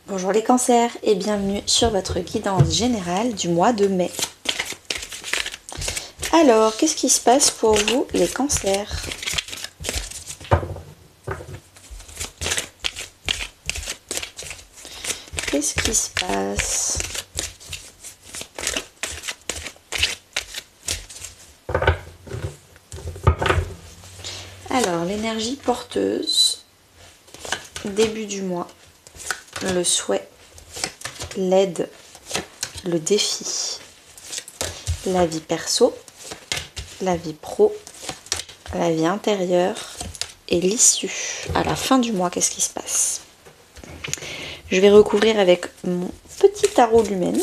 Bonjour les cancers et bienvenue sur votre guidance générale du mois de mai. Alors, qu'est-ce qui se passe pour vous les cancers? Qu'est-ce qui se passe? Alors, l'énergie porteuse, début du mois, le souhait, l'aide, le défi, la vie perso, la vie pro, la vie intérieure et l'issue. À la fin du mois, qu'est-ce qui se passe? Je vais recouvrir avec mon petit tarot lumen.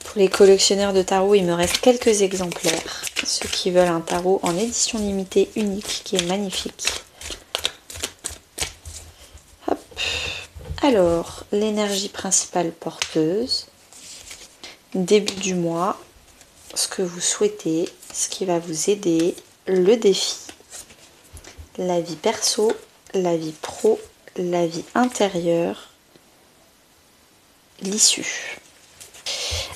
Pour les collectionneurs de tarot, il me reste quelques exemplaires. Ceux qui veulent un tarot en édition limitée unique qui est magnifique. Hop. Alors, l'énergie principale porteuse, début du mois, ce que vous souhaitez, ce qui va vous aider, le défi, la vie perso, la vie pro, la vie intérieure, l'issue.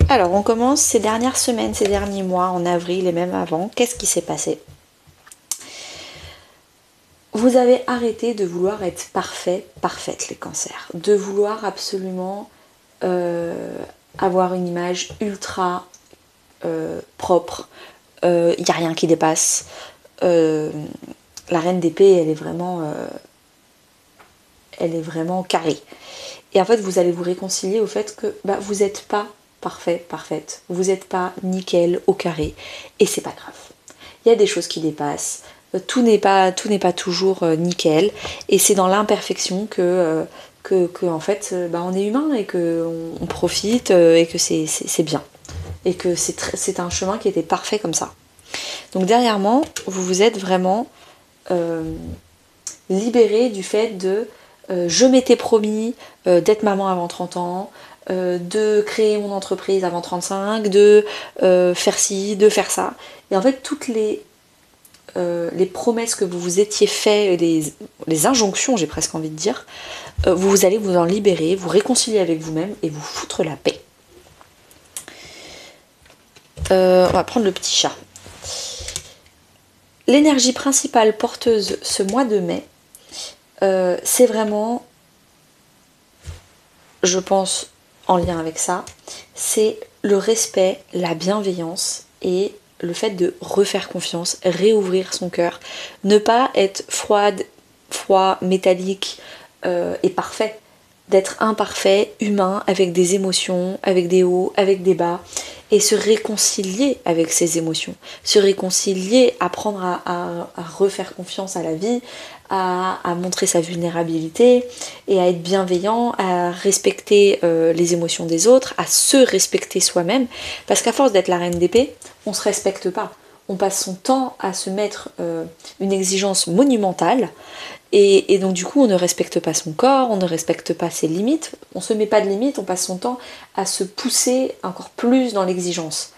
Alors, on commence ces dernières semaines, ces derniers mois, en avril et même avant. Qu'est-ce qui s'est passé? Vous avez arrêté de vouloir être parfait, parfaite les cancers. De vouloir absolument avoir une image ultra propre. Il n'y a rien qui dépasse. La reine d'épée, elle est vraiment carrée. Et en fait, vous allez vous réconcilier au fait que vous n'êtes pas parfait, parfaite. Vous n'êtes pas nickel au carré. Et c'est pas grave. Il y a des choses qui dépassent. Tout n'est pas toujours nickel. Et c'est dans l'imperfection que en fait, on est humain et qu'on profite et que c'est bien. Et que c'est un chemin qui était parfait comme ça. Donc derrière moi, vous vous êtes vraiment libéré du fait de je m'étais promis d'être maman avant 30 ans, de créer mon entreprise avant 35, de faire ci, de faire ça. Et en fait, toutes les promesses que vous vous étiez fait, les injonctions, j'ai presque envie de dire, vous allez vous en libérer, vous réconcilier avec vous-même et vous foutre la paix. On va prendre le petit chat. L'énergie principale porteuse ce mois de mai, c'est vraiment, je pense, en lien avec ça, c'est le respect, la bienveillance et le fait de refaire confiance, réouvrir son cœur, ne pas être froid, métallique et parfait, d'être imparfait, humain, avec des émotions, avec des hauts, avec des bas, et se réconcilier avec ses émotions, se réconcilier, apprendre à refaire confiance à la vie, à montrer sa vulnérabilité et à être bienveillant, à respecter les émotions des autres, à se respecter soi-même, parce qu'à force d'être la reine d'épée, on se respecte pas. On passe son temps à se mettre une exigence monumentale et donc du coup on ne respecte pas son corps, on ne respecte pas ses limites, on se met pas de limites, on passe son temps à se pousser encore plus dans l'exigence.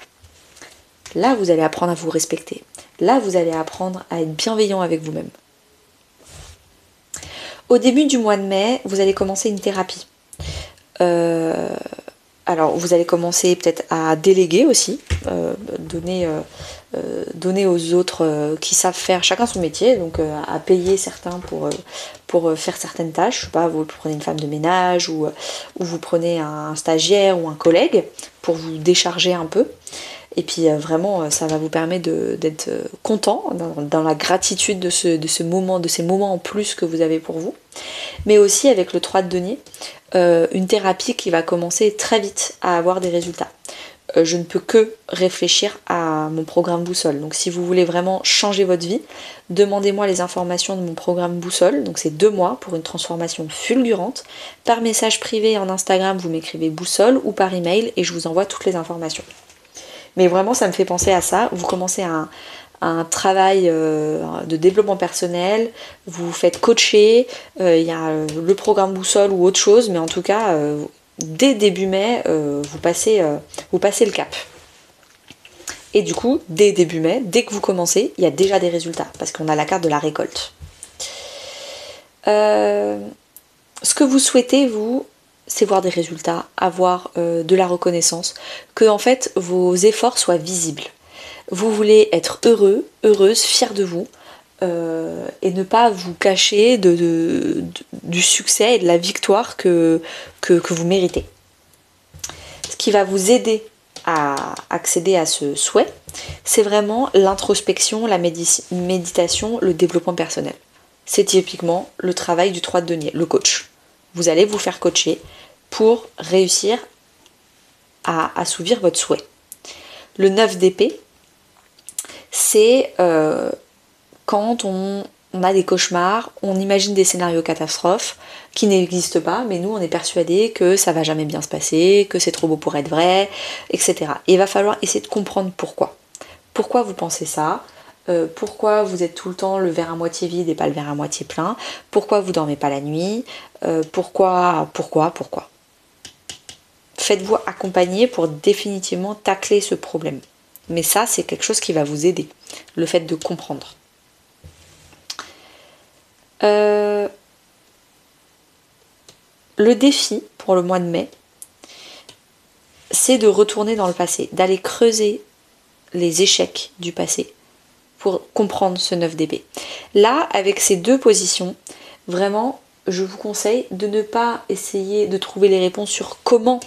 Là vous allez apprendre à vous respecter. Là vous allez apprendre à être bienveillant avec vous-même. Au début du mois de mai, vous allez commencer une thérapie. Alors vous allez commencer peut-être à déléguer aussi, donner aux autres qui savent faire chacun son métier, donc à payer certains pour faire certaines tâches. Je sais pas, vous prenez une femme de ménage ou vous prenez un stagiaire ou un collègue pour vous décharger un peu. Et puis vraiment, ça va vous permettre d'être content dans la gratitude de ces moments en plus que vous avez pour vous. Mais aussi avec le 3 de denier, une thérapie qui va commencer très vite à avoir des résultats. Je ne peux que réfléchir à mon programme Boussole. Donc si vous voulez vraiment changer votre vie, demandez-moi les informations de mon programme Boussole. Donc c'est 2 mois pour une transformation fulgurante. Par message privé en Instagram, vous m'écrivez Boussole ou par email et je vous envoie toutes les informations. Mais vraiment, ça me fait penser à ça. Vous commencez un travail de développement personnel, vous vous faites coacher, il y a le programme Boussole ou autre chose, mais en tout cas, dès début mai, vous passez le cap. Et du coup, dès début mai, dès que vous commencez, il y a déjà des résultats, parce qu'on a la carte de la récolte. Ce que vous souhaitez, vous, c'est voir des résultats, avoir de la reconnaissance, que en fait vos efforts soient visibles. Vous voulez être heureux, heureuse, fier de vous, et ne pas vous cacher du succès et de la victoire que vous méritez. Ce qui va vous aider à accéder à ce souhait, c'est vraiment l'introspection, la méditation, le développement personnel. C'est typiquement le travail du 3 de denier, le coach. Vous allez vous faire coacher pour réussir à assouvir votre souhait. Le 9 d'épée, c'est quand on a des cauchemars, on imagine des scénarios catastrophes qui n'existent pas, mais nous on est persuadés que ça va jamais bien se passer, que c'est trop beau pour être vrai, etc. Et il va falloir essayer de comprendre pourquoi. Pourquoi vous pensez ça ? Pourquoi vous êtes tout le temps le verre à moitié vide et pas le verre à moitié plein ? Pourquoi vous dormez pas la nuit ? Pourquoi ? Faites-vous accompagner pour définitivement tacler ce problème. Mais ça, c'est quelque chose qui va vous aider, le fait de comprendre. Le défi pour le mois de mai, c'est de retourner dans le passé, d'aller creuser les échecs du passé pour comprendre ce 9 d'épée. Là, avec ces deux positions, vraiment, je vous conseille de ne pas essayer de trouver les réponses sur comment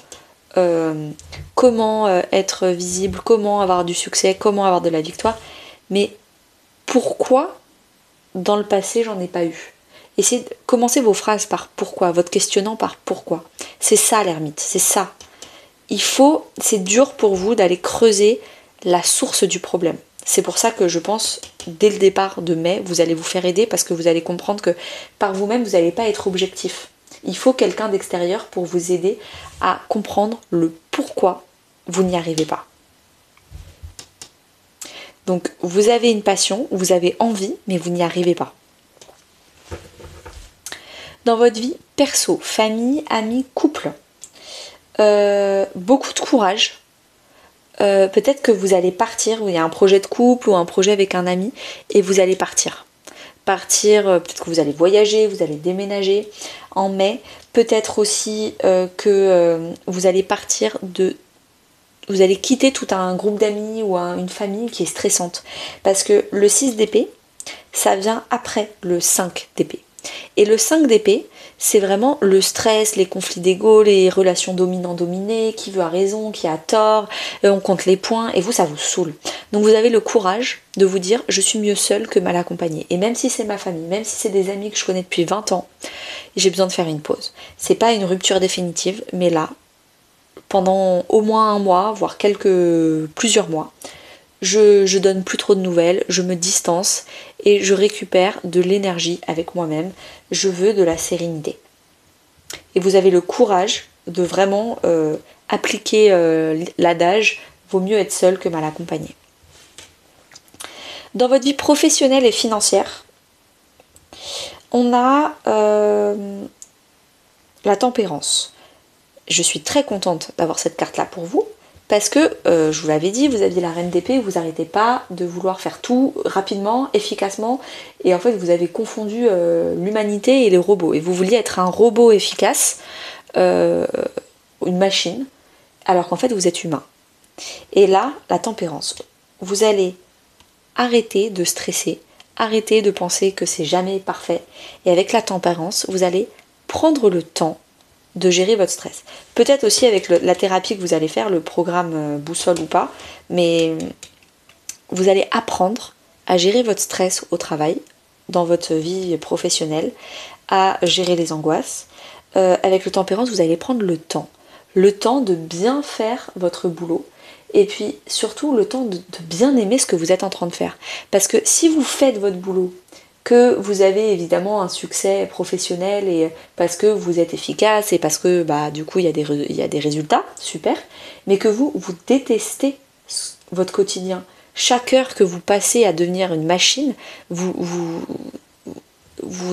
être visible, comment avoir du succès, comment avoir de la victoire, mais pourquoi dans le passé j'en ai pas eu. Essayez de commencer vos phrases par pourquoi, votre questionnant par pourquoi. C'est ça l'ermite, c'est ça. C'est dur pour vous d'aller creuser la source du problème. C'est pour ça que je pense, dès le départ de mai, vous allez vous faire aider parce que vous allez comprendre que par vous-même, vous n'allez pas être objectif. Il faut quelqu'un d'extérieur pour vous aider à comprendre le pourquoi vous n'y arrivez pas. Donc, vous avez une passion, vous avez envie, mais vous n'y arrivez pas. Dans votre vie perso, famille, amis, couple, beaucoup de courage. Peut-être que vous allez partir, il y a un projet de couple ou un projet avec un ami et vous allez partir, peut-être que vous allez voyager, vous allez déménager en mai, peut-être aussi que vous allez vous allez quitter tout un groupe d'amis ou une famille qui est stressante, parce que le 6 d'épée, ça vient après le 5 d'épée. Et le 5 d'épée, c'est vraiment le stress, les conflits d'ego, les relations dominant-dominé, qui veut a raison, qui a tort, on compte les points, et vous, ça vous saoule. Donc vous avez le courage de vous dire, je suis mieux seule que mal accompagnée. Et même si c'est ma famille, même si c'est des amis que je connais depuis 20 ans, j'ai besoin de faire une pause. C'est pas une rupture définitive, mais là, pendant au moins un mois, voire plusieurs mois, je donne plus trop de nouvelles, je me distance et je récupère de l'énergie avec moi-même. Je veux de la sérénité. Et vous avez le courage de vraiment appliquer l'adage « vaut mieux être seul que mal accompagné ». Dans votre vie professionnelle et financière, on a la tempérance. Je suis très contente d'avoir cette carte-là pour vous. Parce que, je vous l'avais dit, vous aviez la reine d'épée, vous n'arrêtez pas de vouloir faire tout rapidement, efficacement, et en fait vous avez confondu l'humanité et les robots. Et vous vouliez être un robot efficace, une machine, alors qu'en fait vous êtes humain. Et là, la tempérance. Vous allez arrêter de stresser, arrêter de penser que c'est jamais parfait, et avec la tempérance, vous allez prendre le temps de gérer votre stress. Peut-être aussi avec la thérapie que vous allez faire, le programme boussole ou pas, mais vous allez apprendre à gérer votre stress au travail, dans votre vie professionnelle, à gérer les angoisses. Avec le tempérance, vous allez prendre le temps de bien faire votre boulot, et puis surtout le temps de bien aimer ce que vous êtes en train de faire. Parce que si vous faites votre boulot, que vous avez évidemment un succès professionnel et parce que vous êtes efficace et parce que du coup il y a des résultats, super, mais que vous détestez votre quotidien. Chaque heure que vous passez à devenir une machine, vous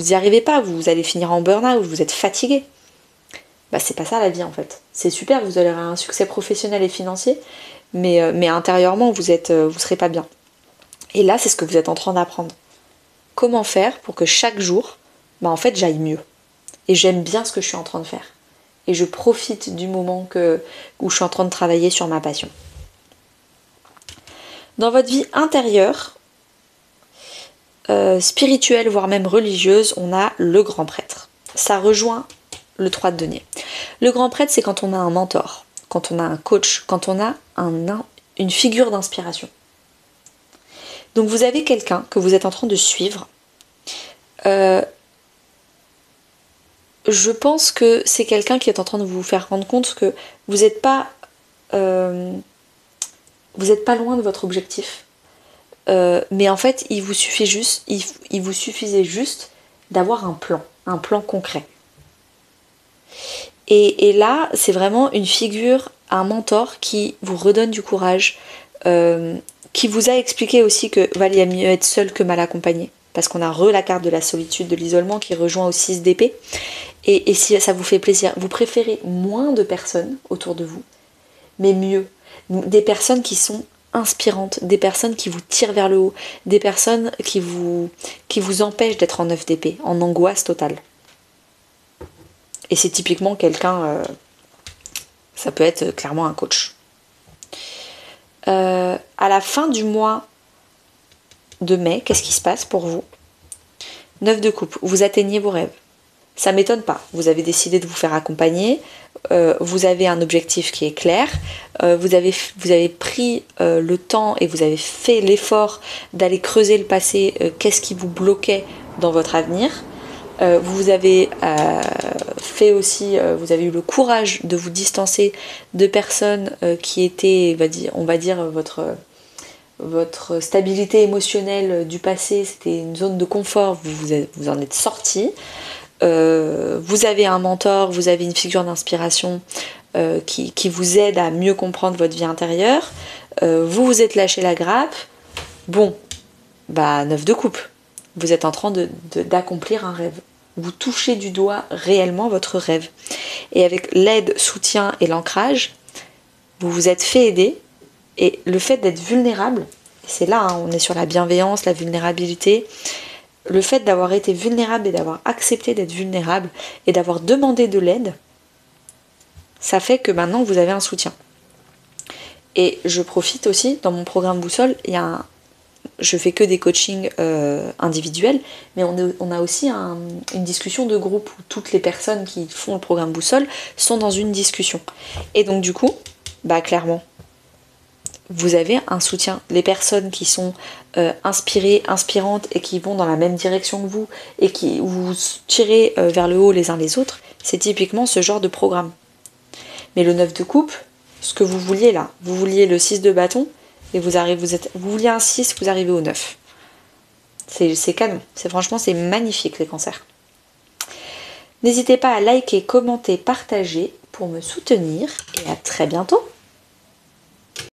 y arrivez pas, vous allez finir en burn-out, vous êtes fatigué. C'est pas ça la vie en fait. C'est super, vous aurez un succès professionnel et financier, mais intérieurement vous serez pas bien. Et là c'est ce que vous êtes en train d'apprendre. Comment faire pour que chaque jour, en fait, j'aille mieux. et j'aime bien ce que je suis en train de faire. Et je profite du moment où je suis en train de travailler sur ma passion. Dans votre vie intérieure, spirituelle, voire même religieuse, on a le grand prêtre. Ça rejoint le 3 de denier. Le grand prêtre, c'est quand on a un mentor, quand on a un coach, quand on a une figure d'inspiration. Donc vous avez quelqu'un que vous êtes en train de suivre. Je pense que c'est quelqu'un qui est en train de vous faire rendre compte que vous n'êtes pas loin de votre objectif. Mais en fait, il vous suffisait juste d'avoir un plan concret. Et là, c'est vraiment une figure, un mentor qui vous redonne du courage, qui vous a expliqué aussi que valait mieux être seul que mal accompagné. Parce qu'on a la carte de la solitude, de l'isolement qui rejoint au 6 d'épée. Et si ça vous fait plaisir, vous préférez moins de personnes autour de vous, mais mieux. Des personnes qui sont inspirantes, des personnes qui vous tirent vers le haut, des personnes qui vous empêchent d'être en 9 d'épée, en angoisse totale. Et c'est typiquement quelqu'un, ça peut être clairement un coach. À la fin du mois de mai, qu'est-ce qui se passe pour vous? 9 de coupe, vous atteignez vos rêves. Ça m'étonne pas, vous avez décidé de vous faire accompagner, vous avez un objectif qui est clair, vous avez pris le temps et vous avez fait l'effort d'aller creuser le passé, qu'est-ce qui vous bloquait dans votre avenir. Vous avez fait aussi, vous avez eu le courage de vous distancer de personnes qui étaient, on va dire, votre stabilité émotionnelle du passé, c'était une zone de confort, vous en êtes sorti. Vous avez un mentor, vous avez une figure d'inspiration qui vous aide à mieux comprendre votre vie intérieure. Vous vous êtes lâché la grappe. Bon, 9 de coupe. Vous êtes en train d'accomplir un rêve. Vous touchez du doigt réellement votre rêve. Et avec l'aide, soutien et l'ancrage, vous vous êtes fait aider. Et le fait d'être vulnérable, c'est là, on est sur la bienveillance, la vulnérabilité. Le fait d'avoir été vulnérable et d'avoir accepté d'être vulnérable et d'avoir demandé de l'aide, ça fait que maintenant vous avez un soutien. Et je profite aussi, dans mon programme Boussole, je fais que des coachings individuels, mais on a aussi une discussion de groupe où toutes les personnes qui font le programme Boussole sont dans une discussion. Et donc du coup, clairement, vous avez un soutien. Les personnes qui sont inspirées, inspirantes et qui vont dans la même direction que vous et qui vous tirez vers le haut les uns les autres, c'est typiquement ce genre de programme. Mais le 9 de coupe, ce que vous vouliez là, vous vouliez le 6 de bâton et vous vouliez un 6, vous arrivez au 9. C'est canon. Franchement, c'est magnifique les cancers. N'hésitez pas à liker, commenter, partager pour me soutenir et à très bientôt.